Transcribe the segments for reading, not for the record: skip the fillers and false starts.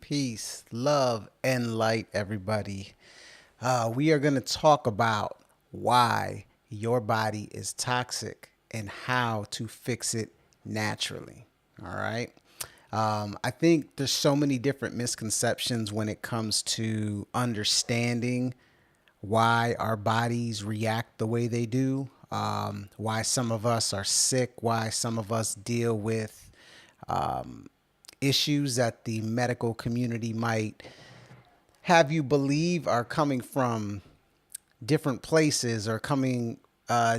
Peace, love, and light, everybody. We are going to talk about why your body is toxic and how to fix it naturally. All right. I think there's so many different misconceptions when it comes to understanding why our bodies react the way they do, why some of us are sick, why some of us deal with issues that the medical community might have you believe are coming from different places or coming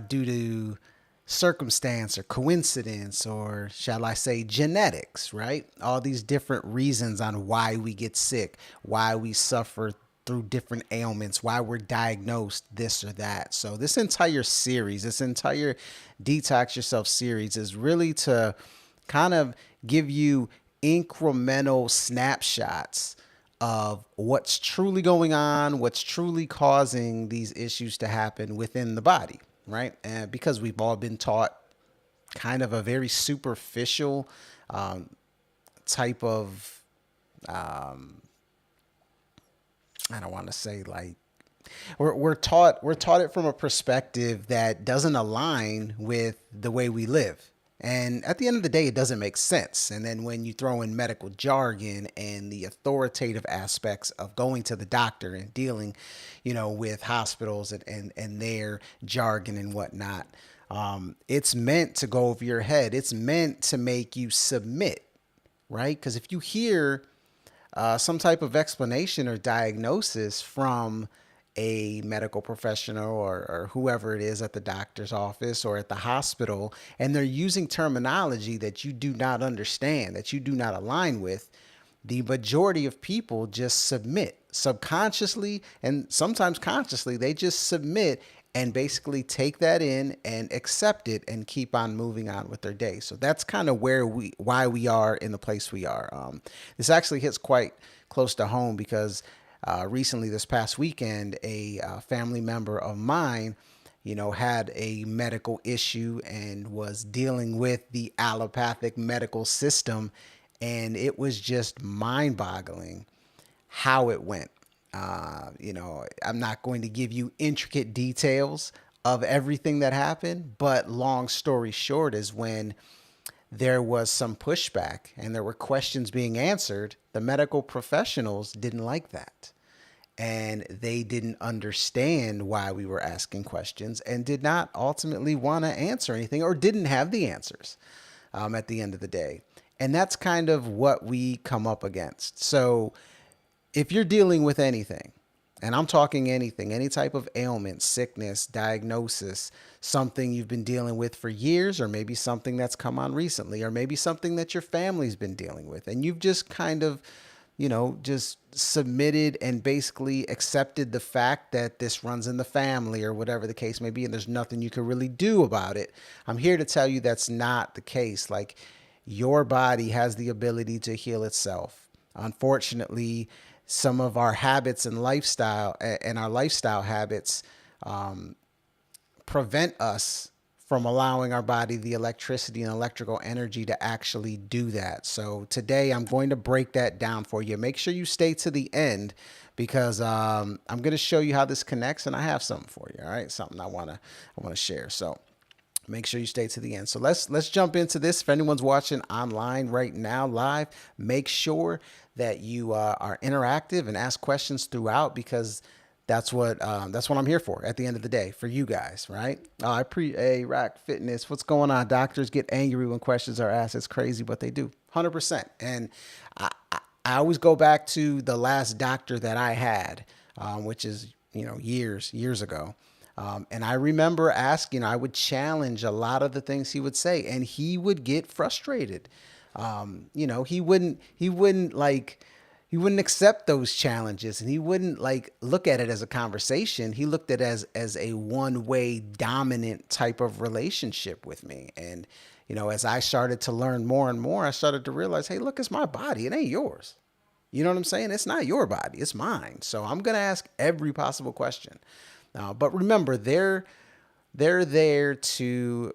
due to circumstance or coincidence, or shall I say genetics, right? All these different reasons on why we get sick, why we suffer through different ailments, why we're diagnosed this or that. So this entire series, this entire Detox Yourself series is really to kind of give you incremental snapshots of what's truly going on, what's truly causing these issues to happen within the body, right? And because we've all been taught kind of a very superficial type of, I don't want to say like, we're taught it from a perspective that doesn't align with the way we live. And at the end of the day, it doesn't make sense. And then when you throw in medical jargon and the authoritative aspects of going to the doctor and dealing, with hospitals and their jargon and whatnot, it's meant to go over your head. It's meant to make you submit, right? Because if you hear some type of explanation or diagnosis from a medical professional or whoever it is at the doctor's office or at the hospital, and they're using terminology that you do not understand, that you do not align with, the majority of people just submit subconsciously and sometimes consciously. They just submit and basically take that in and accept it and keep on moving on with their day. So that's kind of why we are in the place we are. This actually hits quite close to home because recently, this past weekend, a family member of mine, had a medical issue and was dealing with the allopathic medical system. And it was just mind boggling how it went. I'm not going to give you intricate details of everything that happened, but long story short is when there was some pushback and there were questions being answered, the medical professionals didn't like that. And they didn't understand why we were asking questions and did not ultimately want to answer anything or didn't have the answers at the end of the day. And that's kind of what we come up against. So if you're dealing with anything, and I'm talking anything, any type of ailment, sickness, diagnosis, something you've been dealing with for years, or maybe something that's come on recently, or maybe something that your family's been dealing with, and you've just kind of, just submitted and basically accepted the fact that this runs in the family or whatever the case may be, and there's nothing you can really do about it. I'm here to tell you that's not the case. Like, your body has the ability to heal itself. Unfortunately, some of our habits and our lifestyle habits prevent us from allowing our body the electricity and electrical energy to actually do that. So today I'm going to break that down for you. Make sure you stay to the end because I'm going to show you how this connects, and I have something for you. All right, something I want to share. So make sure you stay to the end. So let's jump into this. If anyone's watching online right now live, make sure that you are interactive and ask questions throughout, because that's what I'm here for at the end of the day, for you guys, right? Rack Fitness. What's going on? Doctors get angry when questions are asked. It's crazy, but they do. 100%. And I always go back to the last doctor that I had, which is, years ago. And I remember asking, I would challenge a lot of the things he would say, and he would get frustrated. He wouldn't accept those challenges, and he wouldn't look at it as a conversation. He looked at it as a one-way dominant type of relationship with me. And, as I started to learn more and more, I started to realize, hey, look, it's my body. It ain't yours. You know what I'm saying? It's not your body. It's mine. So I'm going to ask every possible question. But remember, they're there to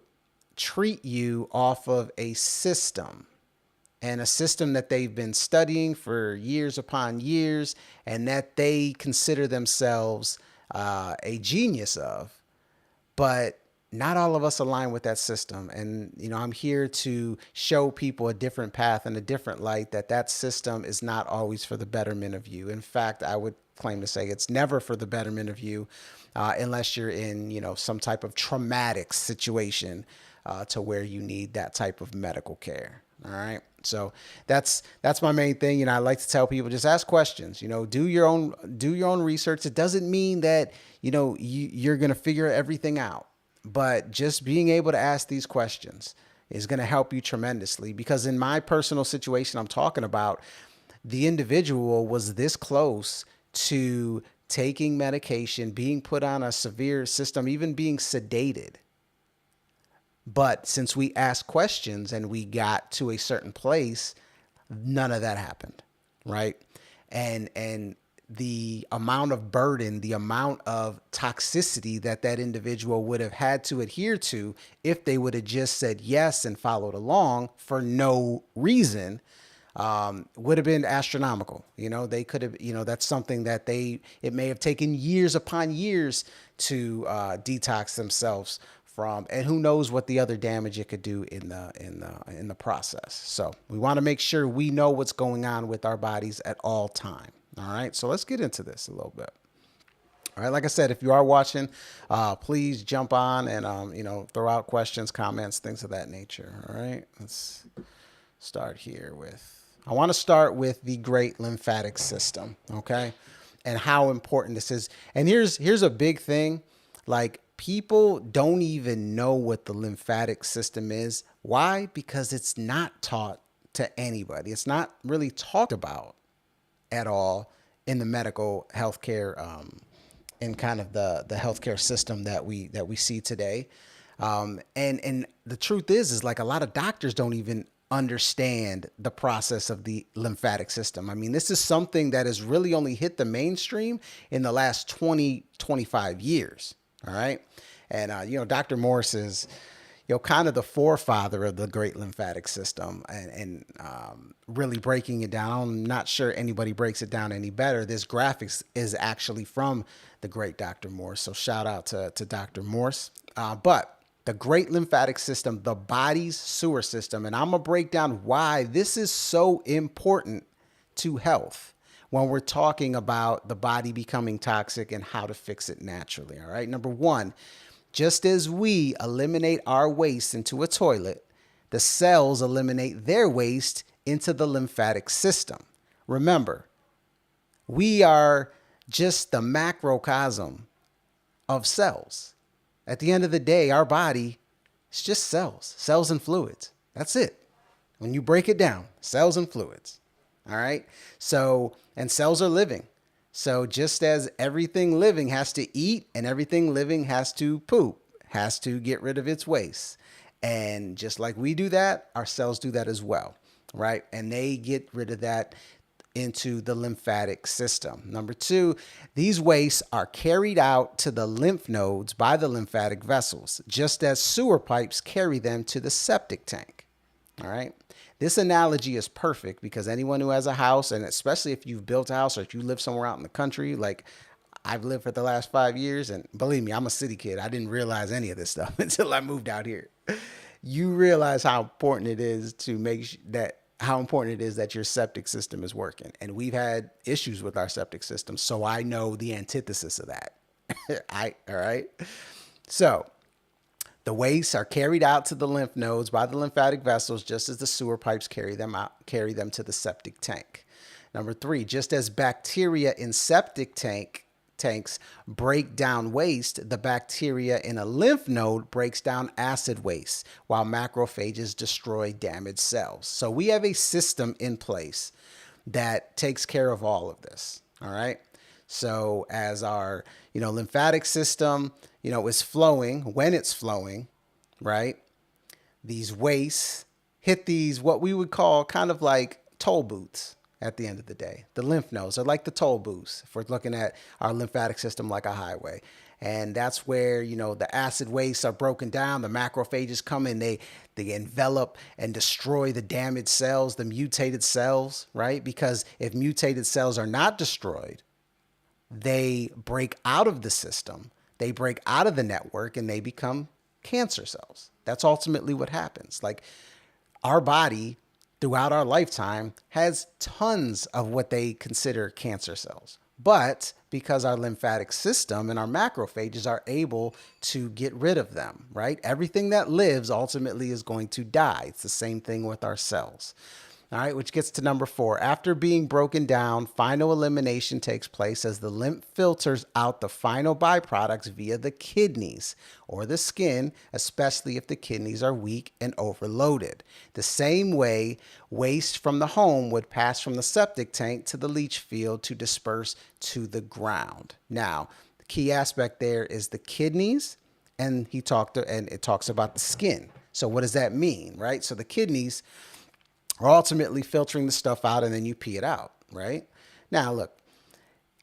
treat you off of a system. and a system that they've been studying for years upon years and that they consider themselves a genius of. But not all of us align with that system. And, I'm here to show people a different path and a different light, that system is not always for the betterment of you. In fact, I would claim to say it's never for the betterment of you, unless you're in, some type of traumatic situation to where you need that type of medical care. All right. So that's my main thing. I like to tell people, just ask questions, do your own research. It doesn't mean that, you're going to figure everything out, but just being able to ask these questions is going to help you tremendously, because in my personal situation I'm talking about, the individual was this close to taking medication, being put on a severe system, even being sedated. But since we asked questions and we got to a certain place, none of that happened, right? And the amount of burden, the amount of toxicity that individual would have had to adhere to if they would have just said yes and followed along for no reason, would have been astronomical. They could have, that's something that it may have taken years upon years to detox themselves from, and who knows what the other damage it could do in the process. So we want to make sure we know what's going on with our bodies at all time. All right. So let's get into this a little bit. All right. Like I said, if you are watching, please jump on and, throw out questions, comments, things of that nature. All right. Let's start here I want to start with the great lymphatic system. Okay. And how important this is. And here's a big thing. Like, people don't even know what the lymphatic system is. Why? Because it's not taught to anybody. It's not really talked about at all in the medical healthcare, in kind of the healthcare system that we see today. And the truth is like a lot of doctors don't even understand the process of the lymphatic system. I mean, this is something that has really only hit the mainstream in the last 25 years. All right. And, Dr. Morse is, kind of the forefather of the great lymphatic system and really breaking it down. I'm not sure anybody breaks it down any better. This graphics is actually from the great Dr. Morse. So shout out to Dr. Morse. But the great lymphatic system, the body's sewer system, and I'm going to break down why this is so important to health when we're talking about the body becoming toxic and how to fix it naturally. All right. Number one, just as we eliminate our waste into a toilet, the cells eliminate their waste into the lymphatic system. Remember, we are just the macrocosm of cells. At the end of the day, our body is just cells and fluids. That's it. When you break it down, cells and fluids. All right. So, and cells are living. So just as everything living has to eat and everything living has to poop, has to get rid of its waste. And just like we do that, our cells do that as well, right? And they get rid of that into the lymphatic system. Number two, these wastes are carried out to the lymph nodes by the lymphatic vessels, just as sewer pipes carry them to the septic tank. All right. This analogy is perfect because anyone who has a house, and especially if you've built a house or if you live somewhere out in the country, like I've lived for the last 5 years, and believe me, I'm a city kid. I didn't realize any of this stuff until I moved out here. You realize how important it is to how important it is that your septic system is working. And we've had issues with our septic system, so I know the antithesis of that. All right. So the wastes are carried out to the lymph nodes by the lymphatic vessels, just as the sewer pipes carry them to the septic tank. Number three, just as bacteria in septic tanks break down waste, the bacteria in a lymph node breaks down acid waste, while macrophages destroy damaged cells. So we have a system in place that takes care of all of this. All right. So as our, lymphatic system, is flowing, when it's flowing, right? These wastes hit these, what we would call kind of like toll booths at the end of the day. The lymph nodes are like the toll booths if we're looking at our lymphatic system like a highway. And that's where, the acid wastes are broken down. The macrophages come in, they envelop and destroy the damaged cells, the mutated cells, right? Because if mutated cells are not destroyed, they break out of the system, they break out of the network, and they become cancer cells. That's ultimately what happens. Like, our body throughout our lifetime has tons of what they consider cancer cells. But because our lymphatic system and our macrophages are able to get rid of them, right? Everything that lives ultimately is going to die. It's the same thing with our cells. All right, which gets to number 4. After being broken down, final elimination takes place as the lymph filters out the final byproducts via the kidneys or the skin, especially if the kidneys are weak and overloaded. The same way waste from the home would pass from the septic tank to the leach field to disperse to the ground. Now, the key aspect there is the kidneys, and it talks about the skin. So what does that mean, right? So the kidneys are ultimately filtering the stuff out, and then you pee it out, right? Now, look,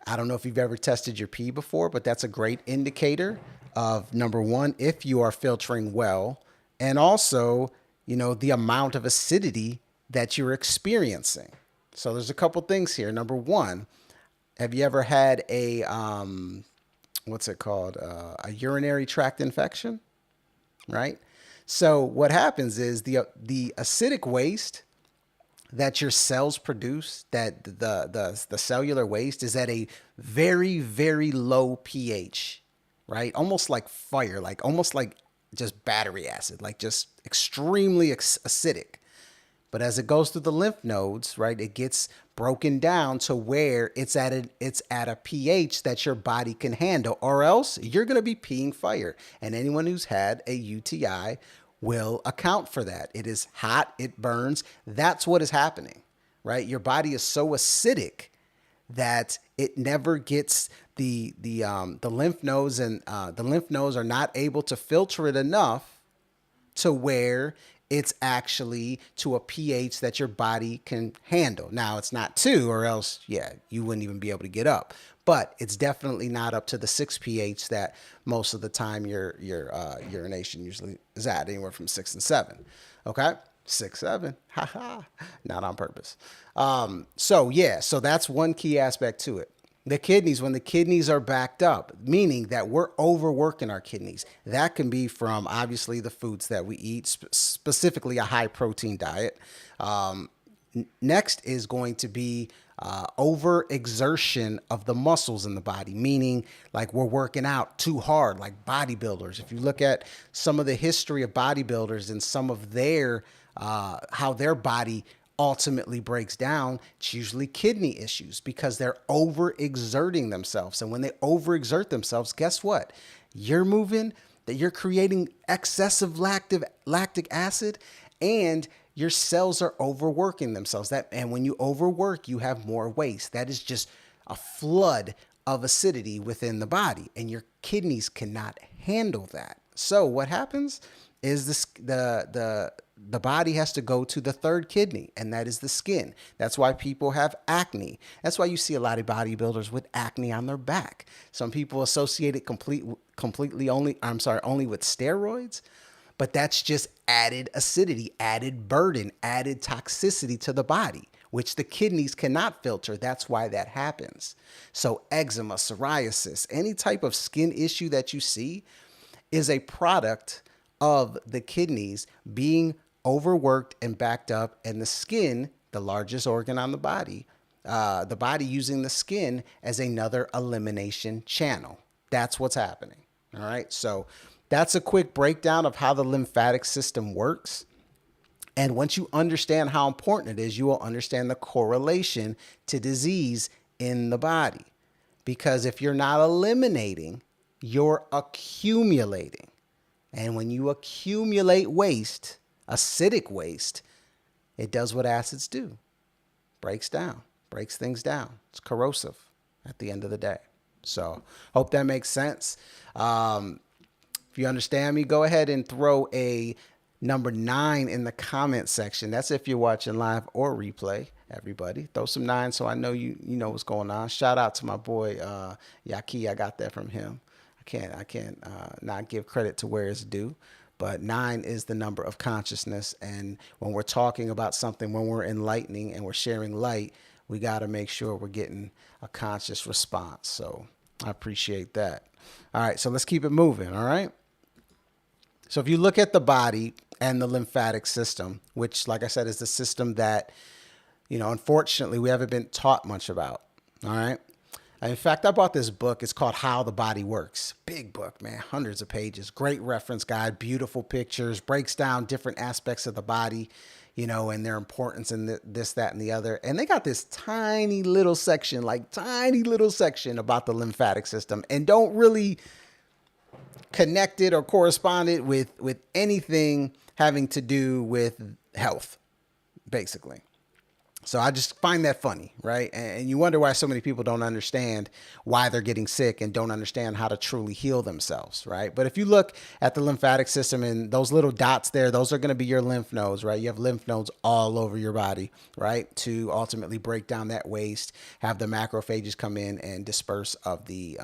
I don't know if you've ever tested your pee before, but that's a great indicator of, number one, if you are filtering well, and also, the amount of acidity that you're experiencing. So there's a couple things here. Number one, have you ever had a, what's it called? A urinary tract infection, right? So what happens is the acidic waste that your cells produce, that the cellular waste, is at a very, very low pH, right? Almost like fire, almost like just battery acid, like just extremely acidic. But as it goes through the lymph nodes, right, it gets broken down to where it's at a pH that your body can handle, or else you're going to be peeing fire. And anyone who's had a UTI will account for that. It is hot, it burns. That's what is happening, right? Your body is so acidic that it never gets the lymph nodes, and the lymph nodes are not able to filter it enough to where it's actually to a pH that your body can handle. Now, it's not 2, or else, you wouldn't even be able to get up. But it's definitely not up to the 6 pH that most of the time your urination usually is at, anywhere from 6 and 7. Okay? 6, 7. Haha. Not on purpose. So that's one key aspect to it. The kidneys, when the kidneys are backed up, meaning that we're overworking our kidneys. That can be from, obviously, the foods that we eat, specifically a high protein diet. Next is going to be overexertion of the muscles in the body, meaning like we're working out too hard, like bodybuilders. If you look at some of the history of bodybuilders and some of their how their body ultimately breaks down, it's usually kidney issues because they're overexerting themselves. And when they overexert themselves, guess what? You're moving, that you're creating excessive lactic acid, and your cells are overworking themselves. And when you overwork, you have more waste. That is just a flood of acidity within the body, and your kidneys cannot handle that. So what happens is the body has to go to the third kidney, and that is the skin. That's why people have acne. That's why you see a lot of bodybuilders with acne on their back. Some people associate it only with steroids, but that's just added acidity, added burden, added toxicity to the body, which the kidneys cannot filter. That's why that happens. So eczema, psoriasis, any type of skin issue that you see is a product of the kidneys being overworked and backed up, and the skin, the largest organ on the body using the skin as another elimination channel. That's what's happening. All right. So that's a quick breakdown of how the lymphatic system works. And once you understand how important it is, you will understand the correlation to disease in the body. Because if you're not eliminating, you're accumulating. And when you accumulate waste, acidic waste, it does what acids do. Breaks things down. It's corrosive at the end of the day. So hope that makes sense. If you understand me, go ahead and throw a number 9 in the comment section. That's if you're watching live or replay. Everybody, throw some 9 so I know you know what's going on. Shout out to my boy Yaki. I got that from him. I I can't not give credit to where it's due. But nine is the number of consciousness. And when we're talking about something, when we're enlightening and we're sharing light, we got to make sure we're getting a conscious response. So I appreciate that. All right. So let's keep it moving. All right. So if you look at the body and the lymphatic system, which, like I said, is the system that, unfortunately, we haven't been taught much about. All right. In fact, I bought this book. It's called How the Body Works. Big book, man. Hundreds of pages. Great reference guide. Beautiful pictures. Breaks down different aspects of the body, and their importance and this, that, and the other. And they got this tiny little section about the lymphatic system, and don't really connect it or correspond it with anything having to do with health, basically. So I just find that funny, right? And you wonder why so many people don't understand why they're getting sick and don't understand how to truly heal themselves, right? But if you look at the lymphatic system and those little dots there, those are going to be your lymph nodes, right? You have lymph nodes all over your body, right? To ultimately break down that waste, have the macrophages come in and disperse of the,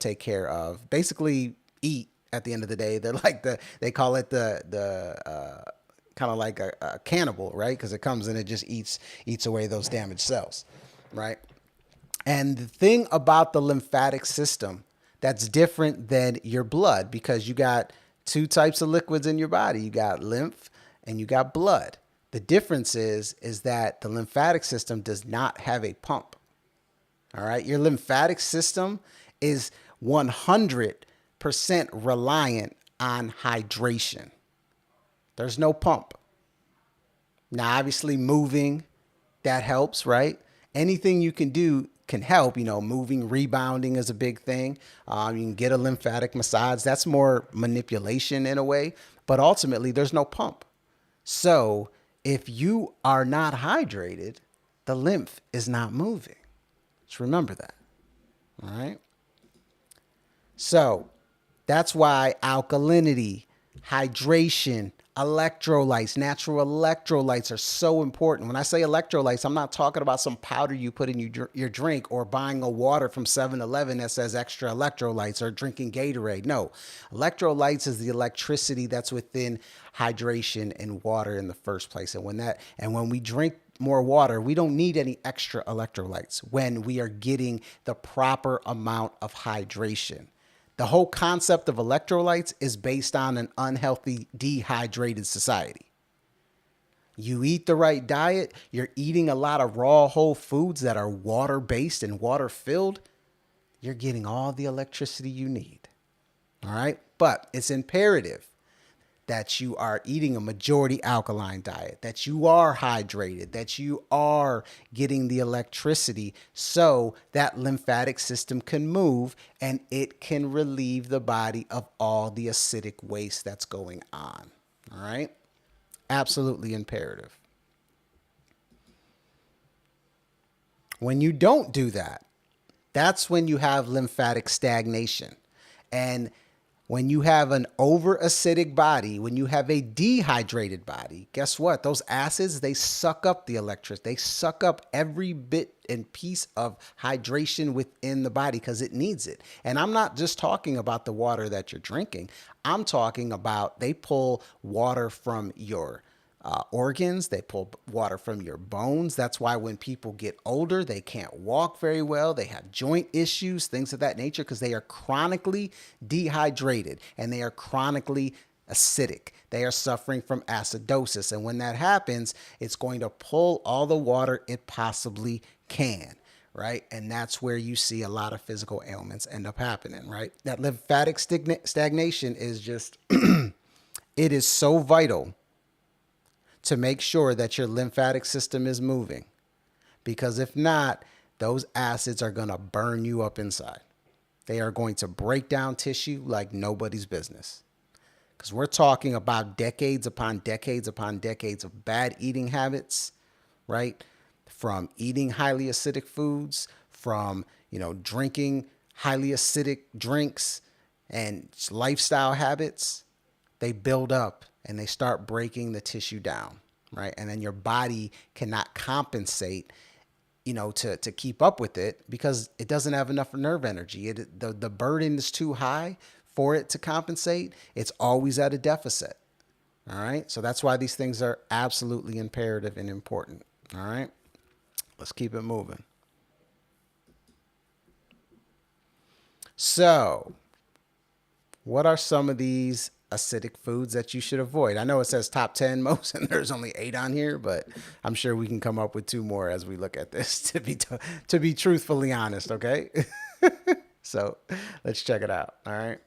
take care of, basically eat at the end of the day. They're like they call it the kind of like a cannibal, right? Because it comes in, it just eats away those damaged cells, right? And the thing about the lymphatic system that's different than your blood, because you got two types of liquids in your body. You got lymph and you got blood. The difference is that the lymphatic system does not have a pump. All right. Your lymphatic system is 100% reliant on hydration. There's no pump. Now, obviously, moving, that helps, right? Anything you can do can help. Moving, rebounding is a big thing. You can get a lymphatic massage. That's more manipulation in a way. But ultimately, there's no pump. So if you are not hydrated, the lymph is not moving. Just remember that. All right? So that's why alkalinity, hydration, electrolytes, natural electrolytes are so important. When I say electrolytes, I'm not talking about some powder you put in your drink or buying a water from 7-Eleven that says extra electrolytes or drinking Gatorade. No, electrolytes is the electricity that's within hydration and water in the first place. And when we drink more water, we don't need any extra electrolytes when we are getting the proper amount of hydration. The whole concept of electrolytes is based on an unhealthy, dehydrated society. You eat the right diet, you're eating a lot of raw whole foods that are water-based and water-filled, you're getting all the electricity you need. All right? But it's imperative that you are eating a majority alkaline diet, that you are hydrated, that you are getting the electricity so that lymphatic system can move and it can relieve the body of all the acidic waste that's going on. All right? Absolutely imperative. When you don't do that, that's when you have lymphatic stagnation. And when you have an over-acidic body, when you have a dehydrated body, guess what? Those acids, they suck up the electricity. They suck up every bit and piece of hydration within the body because it needs it. And I'm not just talking about the water that you're drinking. I'm talking about they pull water from your organs. They pull water from your bones. That's why when people get older, they can't walk very well. They have joint issues, things of that nature, because they are chronically dehydrated and they are chronically acidic. They are suffering from acidosis. And when that happens, it's going to pull all the water it possibly can. Right. And that's where you see a lot of physical ailments end up happening. Right. That lymphatic stagnation is just, it is so vital to make sure that your lymphatic system is moving. Because if not, those acids are going to burn you up inside. They are going to break down tissue like nobody's business. Because we're talking about decades upon decades upon decades of bad eating habits, right? From eating highly acidic foods, from, drinking highly acidic drinks and lifestyle habits. They build up and they start breaking the tissue down, right? And then your body cannot compensate to keep up with it because it doesn't have enough nerve energy. The burden is too high for it to compensate. It's always at a deficit. All right. So that's why these things are absolutely imperative and important. All right. Let's keep it moving. So, what are some of these acidic foods that you should avoid? I know it says top 10 most, and there's only 8 on here, but I'm sure we can come up with 2 more as we look at this to be truthfully honest, okay? So, let's check it out, all right?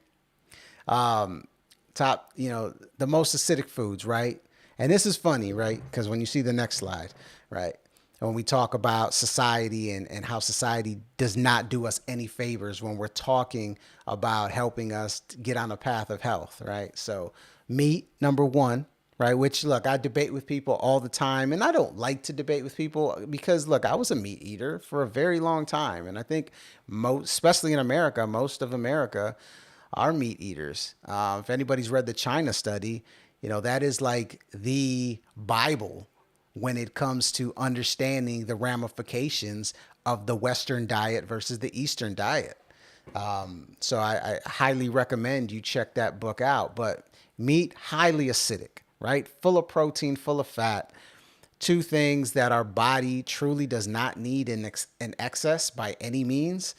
Top, the most acidic foods, right? And this is funny, right? Because when you see the next slide, right? When we talk about society and how society does not do us any favors when we're talking about helping us get on a path of health, right? So meat, number one, right? Which, look, I debate with people all the time, and I don't like to debate with people because, look, I was a meat eater for a very long time. And I think most, especially in America, most of America are meat eaters. If anybody's read the China study, that is like the Bible when it comes to understanding the ramifications of the Western diet versus the Eastern diet. So I highly recommend you check that book out. But meat, highly acidic, right? Full of protein, full of fat. 2 things that our body truly does not need in excess by any means.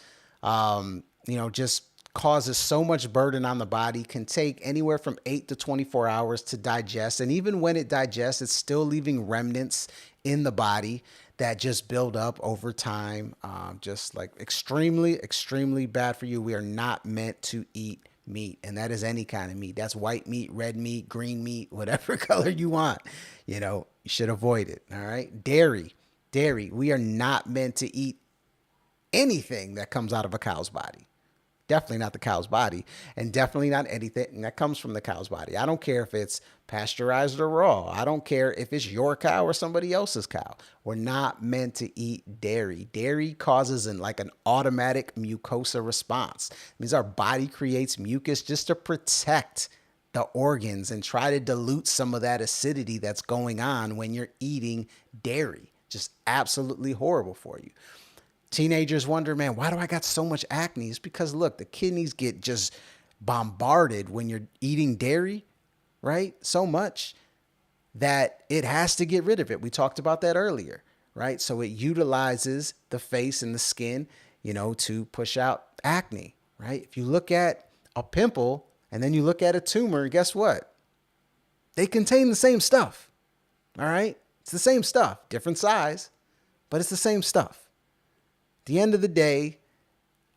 Just causes so much burden on the body, can take anywhere from 8 to 24 hours to digest. And even when it digests, it's still leaving remnants in the body that just build up over time. Just like extremely, extremely bad for you. We are not meant to eat meat. And that is any kind of meat. That's white meat, red meat, green meat, whatever color you want. You should avoid it. All right. Dairy. We are not meant to eat anything that comes out of a cow's body. Definitely not the cow's body, and definitely not anything that comes from the cow's body. I don't care if it's pasteurized or raw. I don't care if it's your cow or somebody else's cow. We're not meant to eat dairy. Dairy causes an automatic mucosa response. It means our body creates mucus just to protect the organs and try to dilute some of that acidity that's going on when you're eating dairy. Just absolutely horrible for you. Teenagers wonder, man, why do I got so much acne? It's because, look, the kidneys get just bombarded when you're eating dairy, right? So much that it has to get rid of it. We talked about that earlier, right? So it utilizes the face and the skin, to push out acne, right? If you look at a pimple and then you look at a tumor, guess what? They contain the same stuff, all right? It's the same stuff, different size, but it's the same stuff. At the end of the day,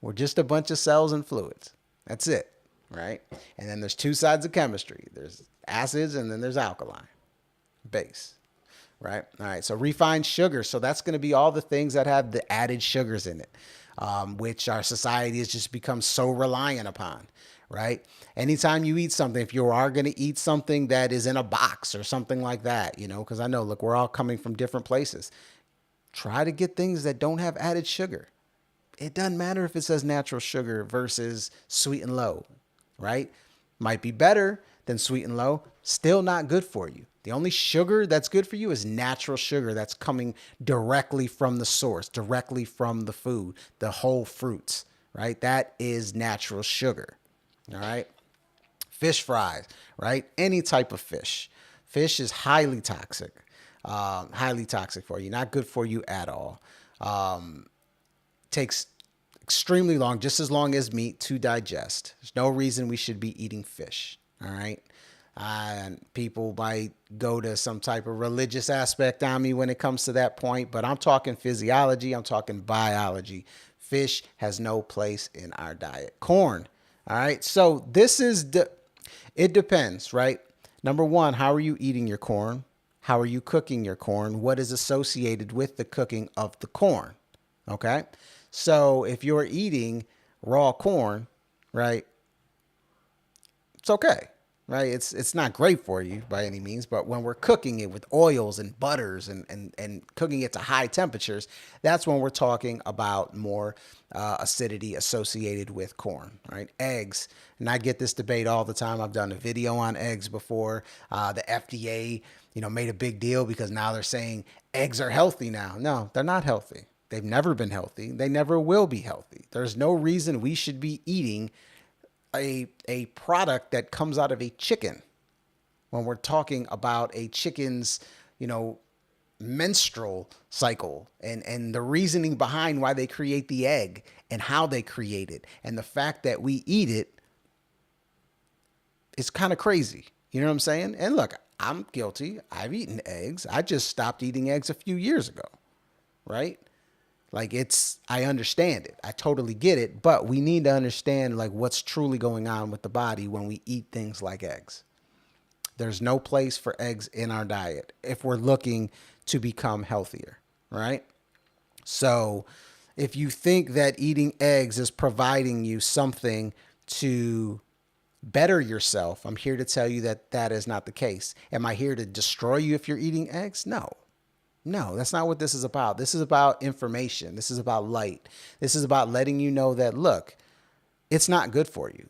we're just a bunch of cells and fluids. That's it, right? And then there's 2 sides of chemistry. There's acids and then there's alkaline, base, right? All right, so refined sugar. So that's going to be all the things that have the added sugars in it, which our society has just become so reliant upon, right? Anytime you eat something, if you are going to eat something that is in a box or something like that, because I know, look, we're all coming from different places. Try to get things that don't have added sugar. It doesn't matter if it says natural sugar versus sweet and low, right? Might be better than sweet and low. Still not good for you. The only sugar that's good for you is natural sugar that's coming directly from the source, directly from the food, the whole fruits, right? That is natural sugar, all right? Fish fries, right? Any type of fish. Fish is highly toxic. Highly toxic for you, not good for you at all. Takes extremely long, just as long as meat to digest. There's no reason we should be eating fish. All right. And people might go to some type of religious aspect on me when it comes to that point, but I'm talking physiology. I'm talking biology. Fish has no place in our diet. Corn. All right. So it depends, right? Number one, how are you eating your corn? How are you cooking your corn? What is associated with the cooking of the corn? Okay. So if you're eating raw corn, right, it's okay, right? It's not great for you by any means, but when we're cooking it with oils and butters and cooking it to high temperatures, that's when we're talking about more acidity associated with corn, right? Eggs, and I get this debate all the time. I've done a video on eggs before. The FDA, made a big deal because now they're saying eggs are healthy now. No, they're not healthy. They've never been healthy. They never will be healthy. There's no reason we should be eating a product that comes out of a chicken when we're talking about a chicken's, you know, menstrual cycle and the reasoning behind why they create the egg and how they create it. And the fact that we eat it is kind of crazy. You know what I'm saying? And look, I'm guilty. I've eaten eggs. I just stopped eating eggs a few years ago, right? Like I understand it. I totally get it, but we need to understand like what's truly going on with the body when we eat things like eggs. There's no place for eggs in our diet if we're looking to become healthier, right? So if you think that eating eggs is providing you something to better yourself, I'm here to tell you that that is not the case. Am I here to destroy you if you're eating eggs? No. No, that's not what this is about. This is about information. This is about light. This is about letting you know that, look, it's not good for you.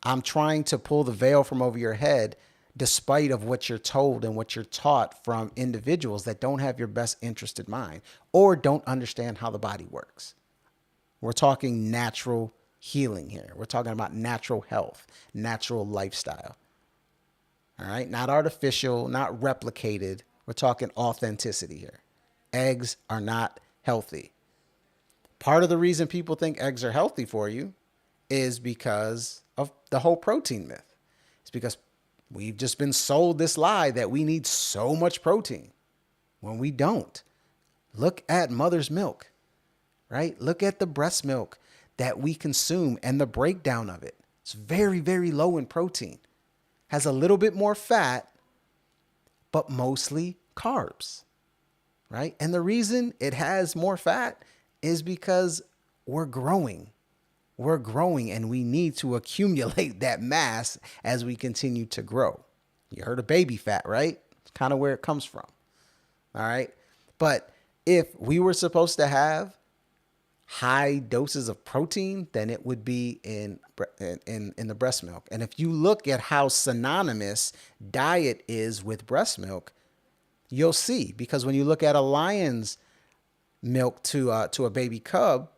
I'm trying to pull the veil from over your head despite of what you're told and what you're taught from individuals that don't have your best interest in mind or don't understand how the body works. We're talking natural healing here. We're talking about natural health, natural lifestyle. All right. Not artificial, not replicated. We're talking authenticity here. Eggs are not healthy. Part of the reason people think eggs are healthy for you is because of the whole protein myth. It's because we've just been sold this lie that we need so much protein when we don't. Look at mother's milk, right? Look at the breast milk that we consume and the breakdown of it. It's very, very low in protein. Has a little bit more fat, but mostly carbs, right? And the reason it has more fat is because we're growing. We're growing and we need to accumulate that mass as we continue to grow. You heard of baby fat, right? It's kind of where it comes from. All right. But if we were supposed to have high doses of protein, then it would be in the breast milk. And if you look at how synonymous diet is with breast milk, you'll see, because when you look at a lion's milk to a baby cub,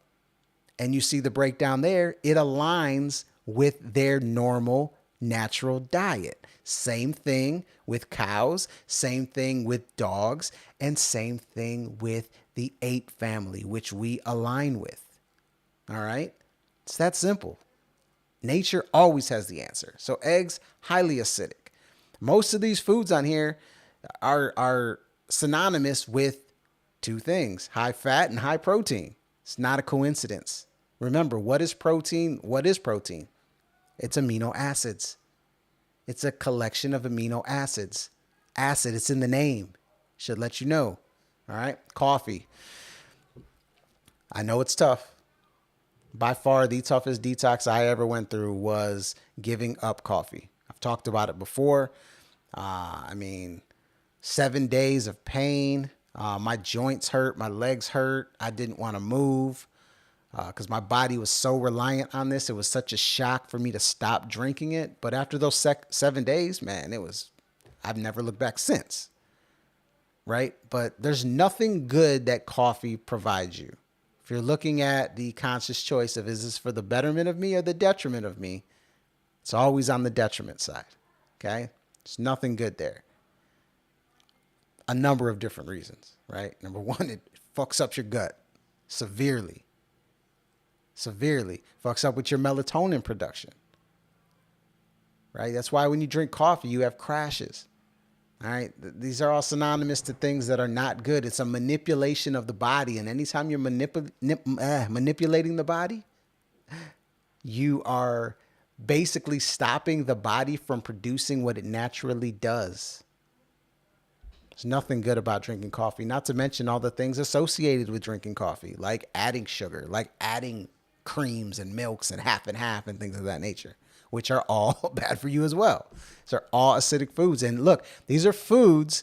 and you see the breakdown there, it aligns with their normal natural diet. Same thing with cows, same thing with dogs, and same thing with the ape family, which we align with. All right? It's that simple. Nature always has the answer. So eggs, highly acidic. Most of these foods on here are synonymous with two things, high fat and high protein. It's not a coincidence. Remember, what is protein? What is protein? It's amino acids. It's a collection of amino acids. Acid, it's in the name. Should let you know. All right. Coffee. I know it's tough. By far, the toughest detox I ever went through was giving up coffee. I've talked about it before. 7 days of pain. My joints hurt. My legs hurt. I didn't want to move. Because my body was so reliant on this. It was such a shock for me to stop drinking it. But after those 7 days, man, I've never looked back since. Right? But there's nothing good that coffee provides you. If you're looking at the conscious choice of, is this for the betterment of me or the detriment of me? It's always on the detriment side. Okay? There's nothing good there. A number of different reasons, right? Number one, it fucks up your gut severely. Severely fucks up with your melatonin production, right? That's why when you drink coffee, you have crashes. All right. These are all synonymous to things that are not good. It's a manipulation of the body. And anytime you're manipulating the body, you are basically stopping the body from producing what it naturally does. There's nothing good about drinking coffee, not to mention all the things associated with drinking coffee, like adding sugar, like adding creams and milks and half and things of that nature, which are all bad for you as well. These are all acidic foods. And look, these are foods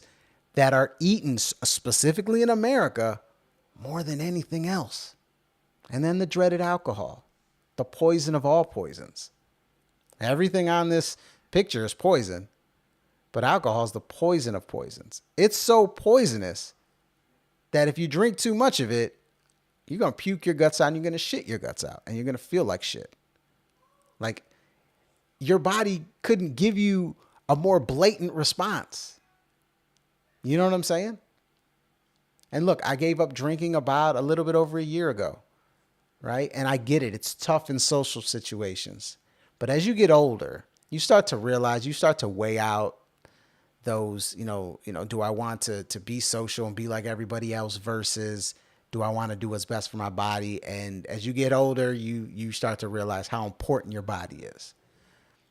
that are eaten specifically in America more than anything else. And then the dreaded alcohol, the poison of all poisons. Everything on this picture is poison, but alcohol is the poison of poisons. It's so poisonous that if you drink too much of it, You're going to puke your guts out and you're going to shit your guts out and you're going to feel like shit. Like your body couldn't give you a more blatant response. You know what I'm saying? And look, I gave up drinking about a little bit over a year ago, right? And I get it. It's tough in social situations. But as you get older, you start to realize, you start to weigh out those, do I want to be social and be like everybody else versus do I want to do what's best for my body? And as you get older, you start to realize how important your body is,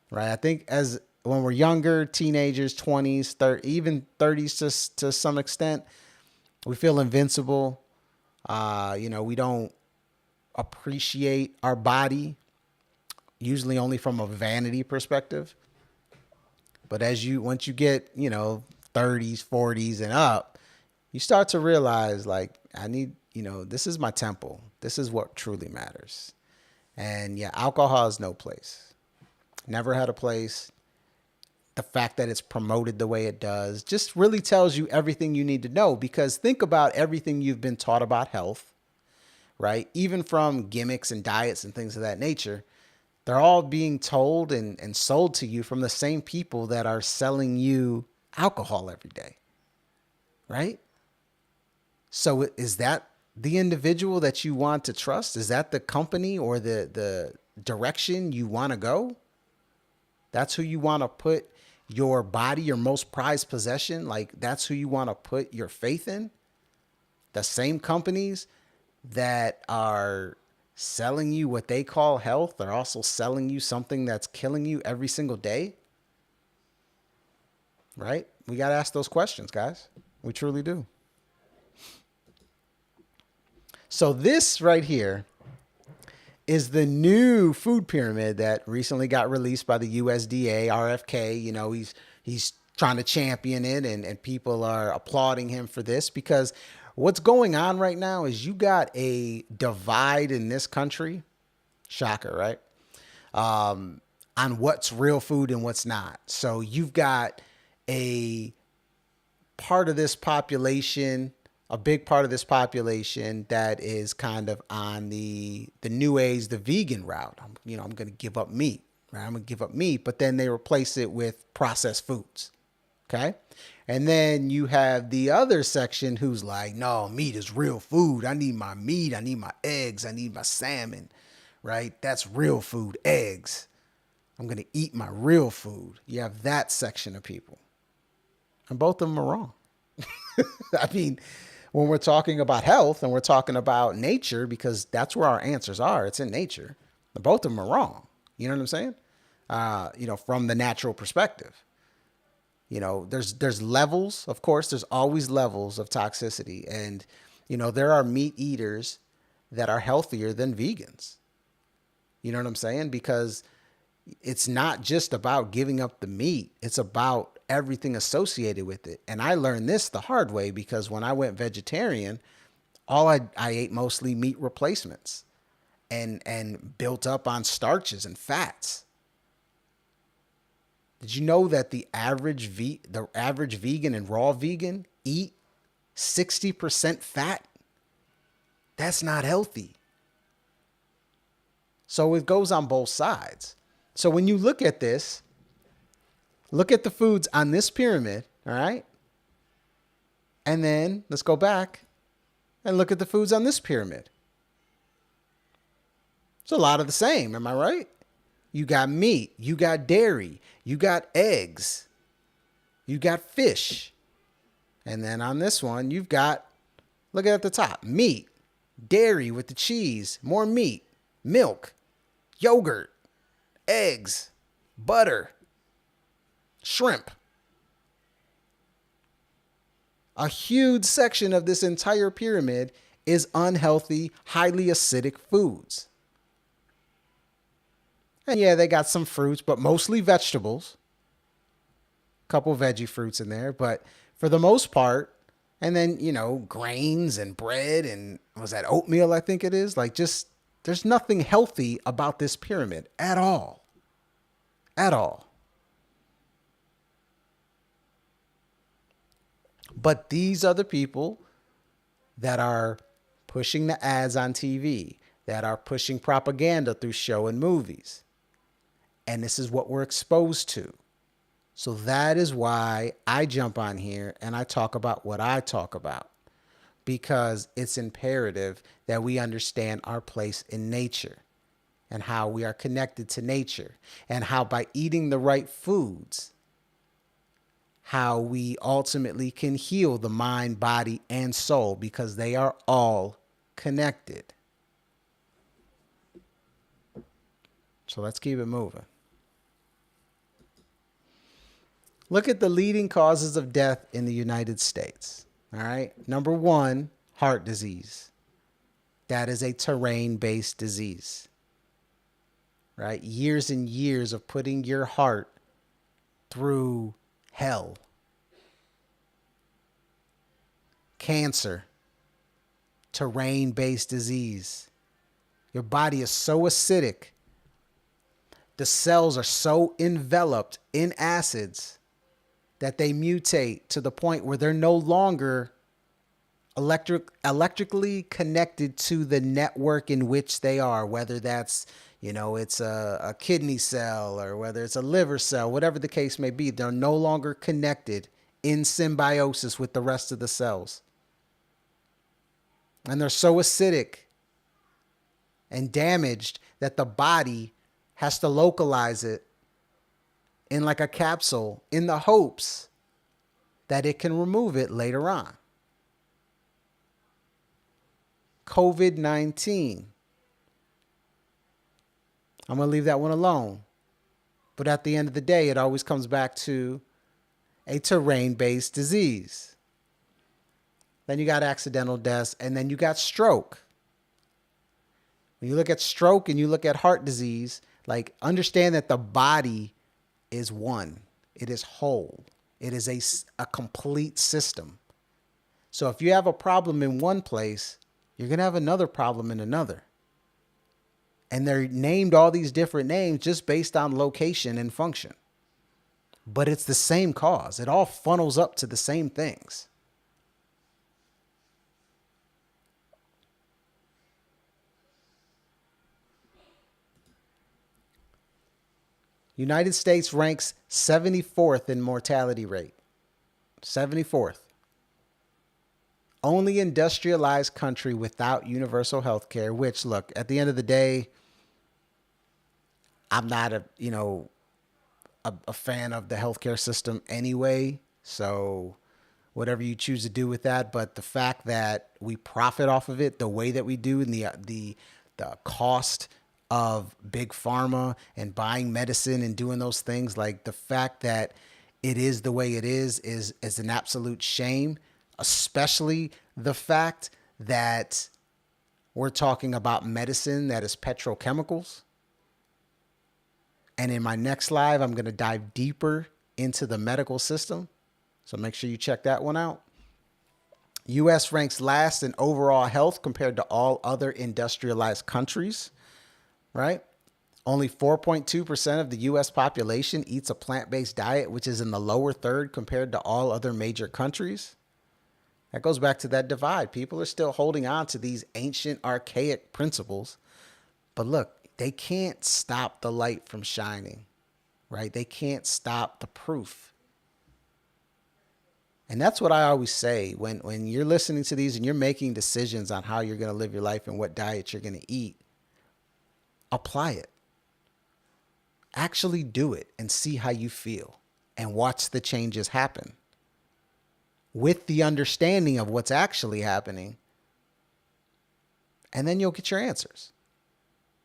right? I think as when we're younger, teenagers, 20s, 30, even 30s to some extent, we feel invincible. We don't appreciate our body, usually only from a vanity perspective. But once you get, 30s, 40s and up, you start to realize like, I need, this is my temple. This is what truly matters. And yeah, alcohol is no place. Never had a place. The fact that it's promoted the way it does just really tells you everything you need to know, because think about everything you've been taught about health, right? Even from gimmicks and diets and things of that nature, they're all being told and sold to you from the same people that are selling you alcohol every day, right? So is that the individual that you want to trust? Is that the company or the direction you want to go? That's who you want to put your body, your most prized possession. Like that's who you want to put your faith in. The same companies that are selling you what they call health are also selling you something that's killing you every single day. Right? We got to ask those questions, guys. We truly do. So this right here is the new food pyramid that recently got released by the USDA, RFK. He's trying to champion it and people are applauding him for this, because what's going on right now is you got a divide in this country. Shocker, right? On what's real food and what's not. So you've got a part of this population, a big part of this population that is kind of on the new age, the vegan route. I'm going to give up meat, right? I'm going to give up meat, but then they replace it with processed foods. Okay. And then you have the other section who's like, no, meat is real food. I need my meat. I need my eggs. I need my salmon, right? That's real food, eggs. I'm going to eat my real food. You have that section of people. And both of them are wrong. I mean, when we're talking about health and we're talking about nature, because that's where our answers are, it's in nature. Both of them are wrong. You know what I'm saying? From the natural perspective. There's levels, of course, there's always levels of toxicity. And, there are meat eaters that are healthier than vegans. You know what I'm saying? Because it's not just about giving up the meat. It's about everything associated with it. And I learned this the hard way, because when I went vegetarian, I ate mostly meat replacements and built up on starches and fats. Did you know that the average vegan and raw vegan eat 60% fat? That's not healthy. So it goes on both sides. So when you look at this, look at the foods on this pyramid, all right? And then let's go back and look at the foods on this pyramid. It's a lot of the same, am I right? You got meat, you got dairy, you got eggs, you got fish. And then on this one, you've got, look at the top, meat, dairy with the cheese, more meat, milk, yogurt, eggs, butter, shrimp. A huge section of this entire pyramid is unhealthy, highly acidic foods. And yeah, they got some fruits, but mostly vegetables. A couple veggie fruits in there, but for the most part, and then, grains and bread and was that oatmeal, I think it is. Like just, there's nothing healthy about this pyramid at all. At all. But these are the people that are pushing the ads on TV, that are pushing propaganda through show and movies. And this is what we're exposed to. So that is why I jump on here and I talk about what I talk about, because it's imperative that we understand our place in nature and how we are connected to nature, and how by eating the right foods, how we ultimately can heal the mind, body, and soul, because they are all connected. So let's keep it moving. Look at the leading causes of death in the United States. All right. Number one, heart disease. That is a terrain-based disease. Right? Years and years of putting your heart through hell. Cancer. Terrain-based disease. Your body is so acidic. The cells are so enveloped in acids that they mutate to the point where they're no longer electrically connected to the network in which they are, whether that's, it's a kidney cell or whether it's a liver cell, whatever the case may be. They're no longer connected in symbiosis with the rest of the cells. And they're so acidic and damaged that the body has to localize it in like a capsule in the hopes that it can remove it later on. COVID-19. I'm going to leave that one alone. But at the end of the day, it always comes back to a terrain-based disease. Then you got accidental deaths, and then you got stroke. When you look at stroke and you look at heart disease, like, understand that the body is one. It is whole. It is a complete system. So if you have a problem in one place, you're going to have another problem in another. And they're named all these different names just based on location and function. But it's the same cause. It all funnels up to the same things. United States ranks 74th in mortality rate. 74th. Only industrialized country without universal health care, which, look, at the end of the day, I'm not a fan of the healthcare system anyway. So whatever you choose to do with that, but the fact that we profit off of it the way that we do, and the cost of big pharma and buying medicine and doing those things, like the fact that it is the way it is an absolute shame, especially the fact that we're talking about medicine that is petrochemicals. And in my next live, I'm going to dive deeper into the medical system. So make sure you check that one out. U.S. ranks last in overall health compared to all other industrialized countries, right? Only 4.2% of the U.S. population eats a plant-based diet, which is in the lower third compared to all other major countries. That goes back to that divide. People are still holding on to these ancient, archaic principles. But look, they can't stop the light from shining, right? They can't stop the proof. And that's what I always say when you're listening to these and you're making decisions on how you're going to live your life and what diet you're going to eat. Apply it. Actually do it and see how you feel and watch the changes happen with the understanding of what's actually happening. And then you'll get your answers.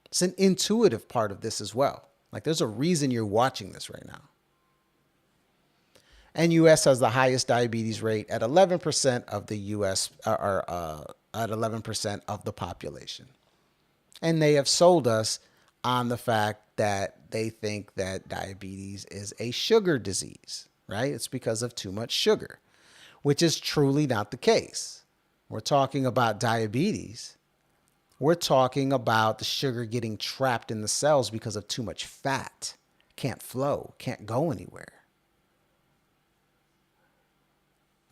It's an intuitive part of this as well. Like, there's a reason you're watching this right now. And U.S. has the highest diabetes rate at 11% of the U.S. At 11% of the population. And they have sold us on the fact that they think that diabetes is a sugar disease, right? It's because of too much sugar, which is truly not the case. We're talking about diabetes. We're talking about the sugar getting trapped in the cells because of too much fat. Can't flow, can't go anywhere.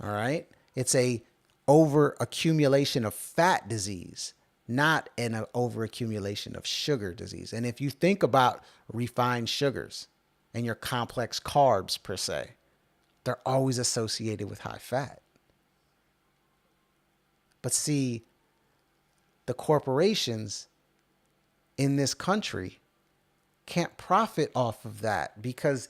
All right? It's a over accumulation of fat disease, not an over accumulation of sugar disease. And if you think about refined sugars and your complex carbs per se, they're always associated with high fat. But see, the corporations in this country can't profit off of that, because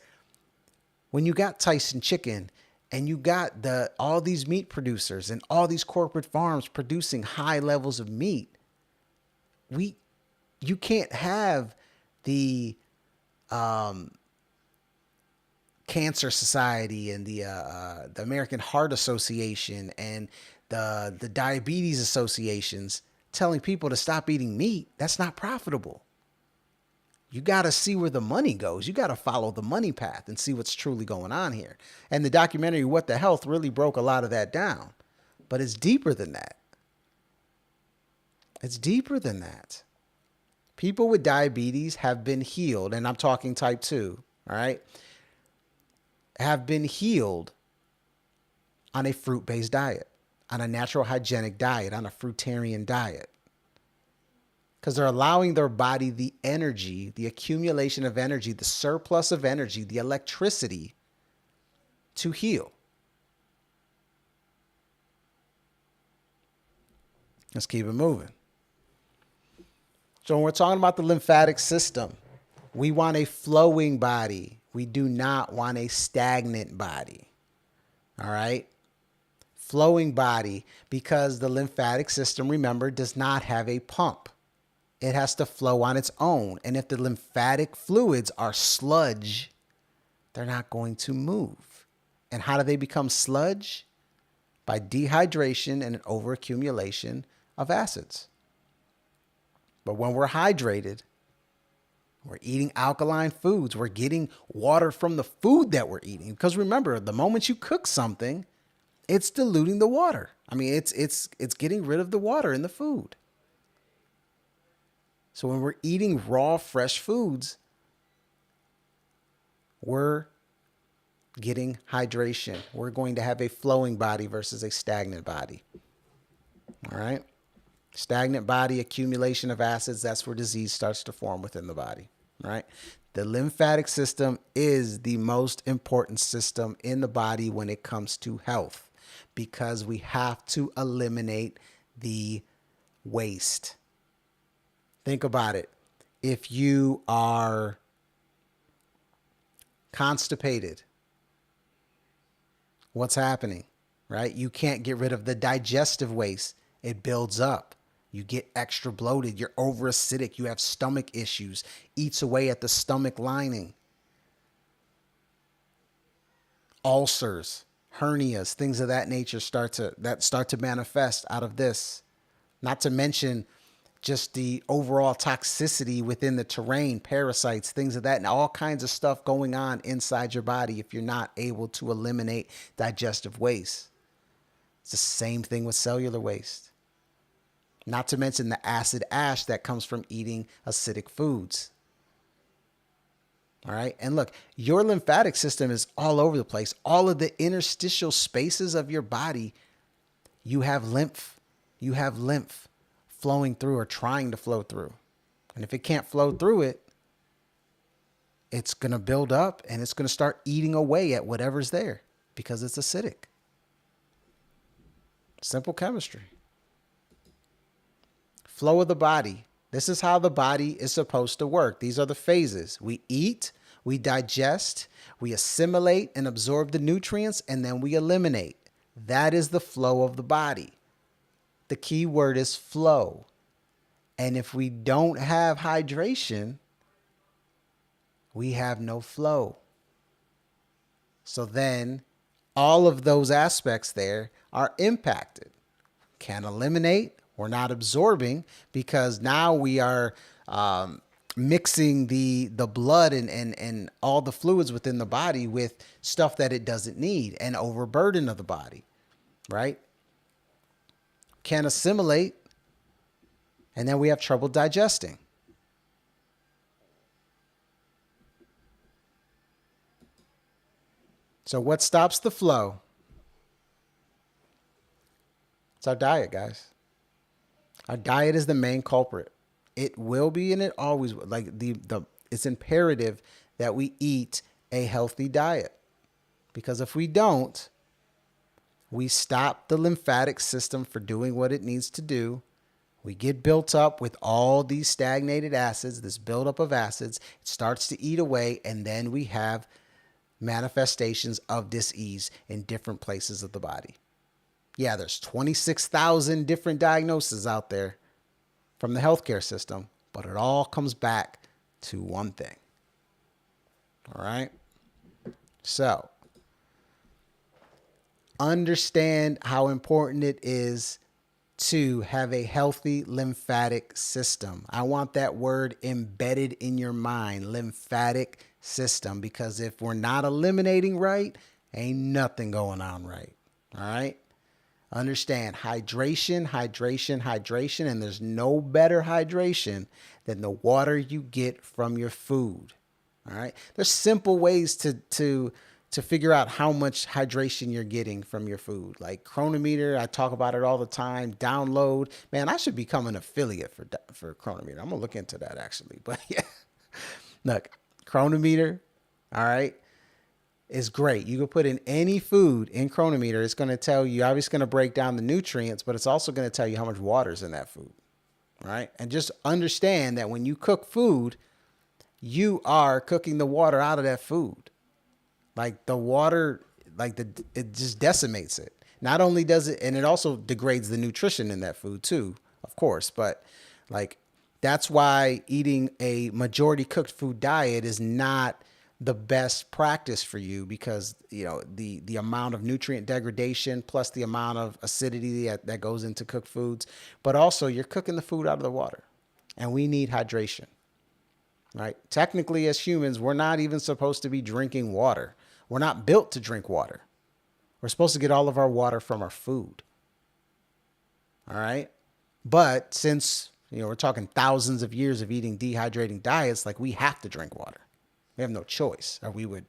when you got Tyson chicken and you got all these meat producers and all these corporate farms producing high levels of meat, you can't have the Cancer Society and the American Heart Association and the Diabetes Associations telling people to stop eating meat. That's not profitable. You got to see where the money goes. You got to follow the money path and see what's truly going on here. And the documentary, What the Health, really broke a lot of that down. But it's deeper than that. It's deeper than that. People with diabetes have been healed, and I'm talking type 2, all right, have been healed on a fruit-based diet, on a natural hygienic diet, on a fruitarian diet. Because they're allowing their body the energy, the accumulation of energy, the surplus of energy, the electricity to heal. Let's keep it moving. So when we're talking about the lymphatic system, we want a flowing body. We do not want a stagnant body. All right? Flowing body, because the lymphatic system, remember, does not have a pump. It has to flow on its own. And if the lymphatic fluids are sludge, they're not going to move. And how do they become sludge? By dehydration and an overaccumulation of acids. But when we're hydrated, we're eating alkaline foods. We're getting water from the food that we're eating. Because remember, the moment you cook something, it's diluting the water. I mean, it's getting rid of the water in the food. So when we're eating raw, fresh foods, we're getting hydration. We're going to have a flowing body versus a stagnant body. All right? Stagnant body, accumulation of acids, that's where disease starts to form within the body. Right? The lymphatic system is the most important system in the body when it comes to health, because we have to eliminate the waste. Think about it. If you are constipated, what's happening, right? You can't get rid of the digestive waste. It builds up. You get extra bloated. You're overacidic. You have stomach issues. Eats away at the stomach lining. Ulcers, hernias, things of that nature start to manifest out of this. Not to mention just the overall toxicity within the terrain, parasites, things of that, and all kinds of stuff going on inside your body if you're not able to eliminate digestive waste. It's the same thing with cellular waste. Not to mention the acid ash that comes from eating acidic foods. All right. And look, your lymphatic system is all over the place. All of the interstitial spaces of your body, you have lymph. You have lymph flowing through or trying to flow through. And if it can't flow through it, it's going to build up and it's going to start eating away at whatever's there because it's acidic. Simple chemistry. Flow of the body. This is how the body is supposed to work. These are the phases. We eat, we digest, we assimilate and absorb the nutrients, and then we eliminate. That is the flow of the body. The key word is flow. And if we don't have hydration, we have no flow. So then all of those aspects there are impacted. Can't eliminate. We're not absorbing because now we are mixing the blood and all the fluids within the body with stuff that it doesn't need, and overburden of the body, right? Can't assimilate, and then we have trouble digesting. So what stops the flow? It's our diet, guys. Our diet is the main culprit. It will be, and it always will. Like it's imperative that we eat a healthy diet, because if we don't, we stop the lymphatic system for doing what it needs to do. We get built up with all these stagnated acids, this buildup of acids. It starts to eat away, and then we have manifestations of dis-ease in different places of the body. Yeah, there's 26,000 different diagnoses out there from the healthcare system, but it all comes back to one thing. All right? So, understand how important it is to have a healthy lymphatic system. I want that word embedded in your mind, lymphatic system, because if we're not eliminating right, ain't nothing going on right. All right? Understand hydration, hydration, hydration, and there's no better hydration than the water you get from your food. All right? There's simple ways to figure out how much hydration you're getting from your food. Like Chronometer, I talk about it all the time. Download. Man, I should become an affiliate for Chronometer. I'm going to look into that actually. But yeah, look, Chronometer, all right, is great. You can put in any food in Chronometer. It's going to tell you, obviously going to break down the nutrients, but it's also going to tell you how much water is in that food. All right. And just understand that when you cook food, you are cooking the water out of that food. Like the water, it just decimates it. Not only does it, and it also degrades the nutrition in that food too, of course, but like that's why eating a majority cooked food diet is not the best practice for you, because the amount of nutrient degradation plus the amount of acidity that goes into cooked foods, but also you're cooking the food out of the water, and we need hydration. Right? Technically, as humans, we're not even supposed to be drinking water. We're not built to drink water. We're supposed to get all of our water from our food. All right? But since, we're talking thousands of years of eating dehydrating diets, like we have to drink water. We have no choice, or we would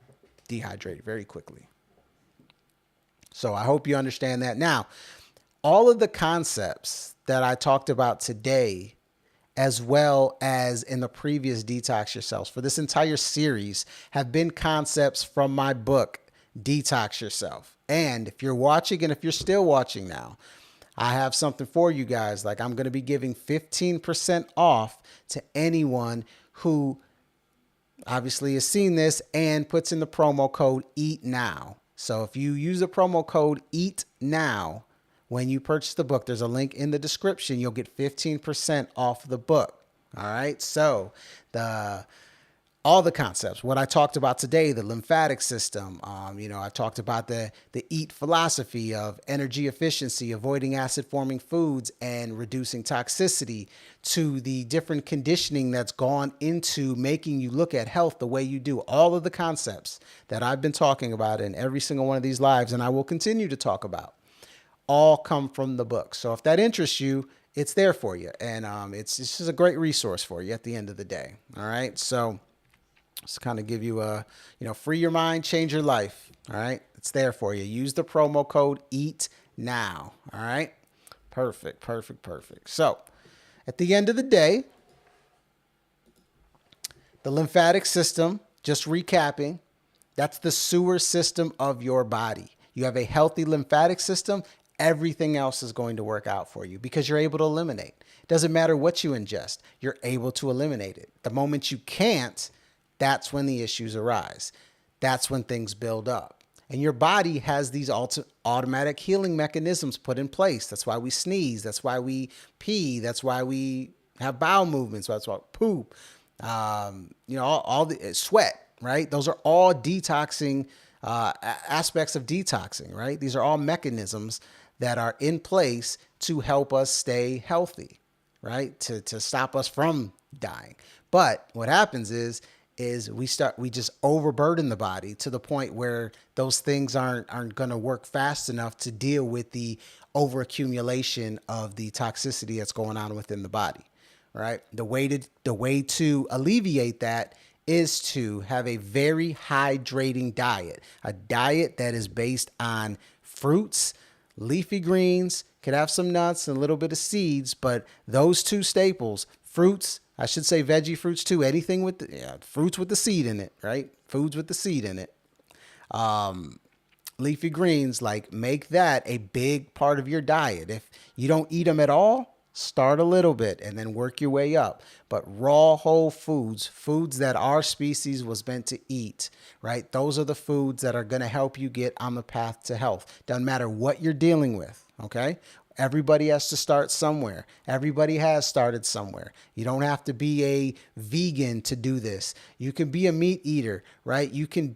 dehydrate very quickly. So I hope you understand that. Now, all of the concepts that I talked about today, as well as in the previous Detox Yourself, for this entire series, have been concepts from my book, Detox Yourself. And if you're watching, and if you're still watching now, I have something for you guys. Like, I'm going to be giving 15% off to anyone who obviously has seen this and puts in the promo code EAT NOW. So if you use the promo code EAT NOW, when you purchase the book, there's a link in the description. You'll get 15% off the book. All right. So all the concepts, what I talked about today, the lymphatic system, I talked about the EAT philosophy of energy efficiency, avoiding acid forming foods and reducing toxicity, to the different conditioning that's gone into making you look at health the way you do. All of the concepts that I've been talking about in every single one of these lives, and I will continue to talk about, all come from the book. So if that interests you, it's there for you. And it's just a great resource for you at the end of the day. All right. So just kind of give you free your mind, change your life. All right. It's there for you. Use the promo code EAT NOW. All right. Perfect, perfect, perfect. So at the end of the day, the lymphatic system, just recapping, that's the sewer system of your body. You have a healthy lymphatic system, everything else is going to work out for you because you're able to eliminate. It doesn't matter what you ingest, you're able to eliminate it. The moment you can't, that's when the issues arise. That's when things build up. And your body has these automatic healing mechanisms put in place. That's why we sneeze. That's why we pee. That's why we have bowel movements. That's why poop. All the sweat, right? Those are all detoxing aspects of detoxing, right? These are all mechanisms that are in place to help us stay healthy, right? To stop us from dying. But what happens is we just overburden the body to the point where those things aren't going to work fast enough to deal with the overaccumulation of the toxicity that's going on within the body, right? The way to alleviate that is to have a very hydrating diet, a diet that is based on fruits, leafy greens, Could have some nuts and a little bit of seeds, but those two staples, fruits, I should say veggie fruits too, anything with fruits with the seed in it, right? Foods with the seed in it. Leafy greens, like make that a big part of your diet. If you don't eat them at all, start a little bit and then work your way up. But raw whole foods, foods that our species was meant to eat, right? Those are the foods that are going to help you get on the path to health. Doesn't matter what you're dealing with, okay? Everybody has to start somewhere. Everybody has started somewhere. You don't have to be a vegan to do this. You can be a meat eater, right? You could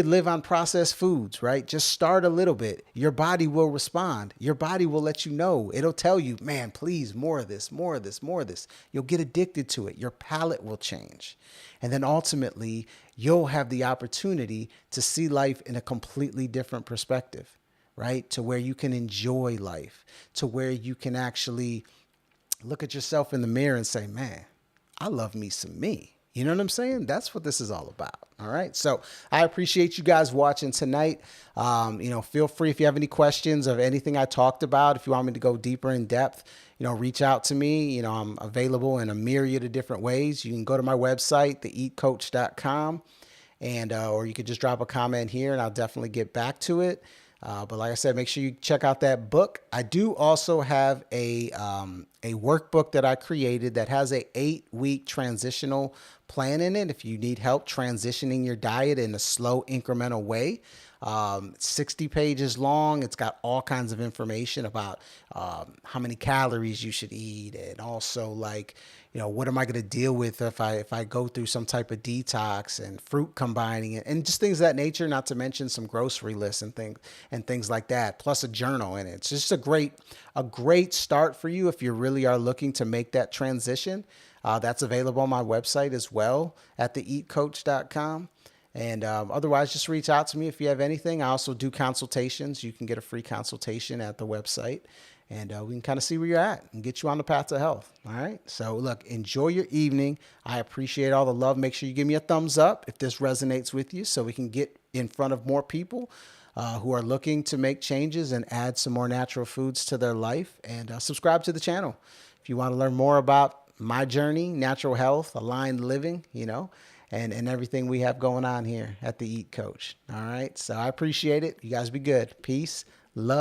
live on processed foods, right? Just start a little bit. Your body will respond. Your body will let you know. It'll tell you, man, please, more of this, more of this, more of this. You'll get addicted to it. Your palate will change. And then ultimately, you'll have the opportunity to see life in a completely different perspective, right? To where you can enjoy life, to where you can actually look at yourself in the mirror and say, man, I love me some me. You know what I'm saying? That's what this is all about. All right. So I appreciate you guys watching tonight. Feel free if you have any questions of anything I talked about, if you want me to go deeper in depth, reach out to me. I'm available in a myriad of different ways. You can go to my website, theeatcoach.com, and or you could just drop a comment here and I'll definitely get back to it. But like I said, make sure you check out that book. I do also have a workbook that I created that has a 8-week transitional plan in it. If you need help transitioning your diet in a slow incremental way, 60 pages long. It's got all kinds of information about how many calories you should eat, and also what am I going to deal with if I go through some type of detox, and fruit combining it, and just things of that nature, not to mention some grocery lists and things like that, plus a journal in it. It's just a great start for you if you really are looking to make that transition. That's available on my website as well at theeatcoach.com. And otherwise, just reach out to me if you have anything. I also do consultations. You can get a free consultation at the website, and we can kind of see where you're at and get you on the path to health. All right. So look, enjoy your evening. I appreciate all the love. Make sure you give me a thumbs up if this resonates with you, so we can get in front of more people who are looking to make changes and add some more natural foods to their life. And subscribe to the channel if you want to learn more about my journey, natural health, aligned living, and everything we have going on here at the Eat Coach. All right. So I appreciate it. You guys be good. Peace, love.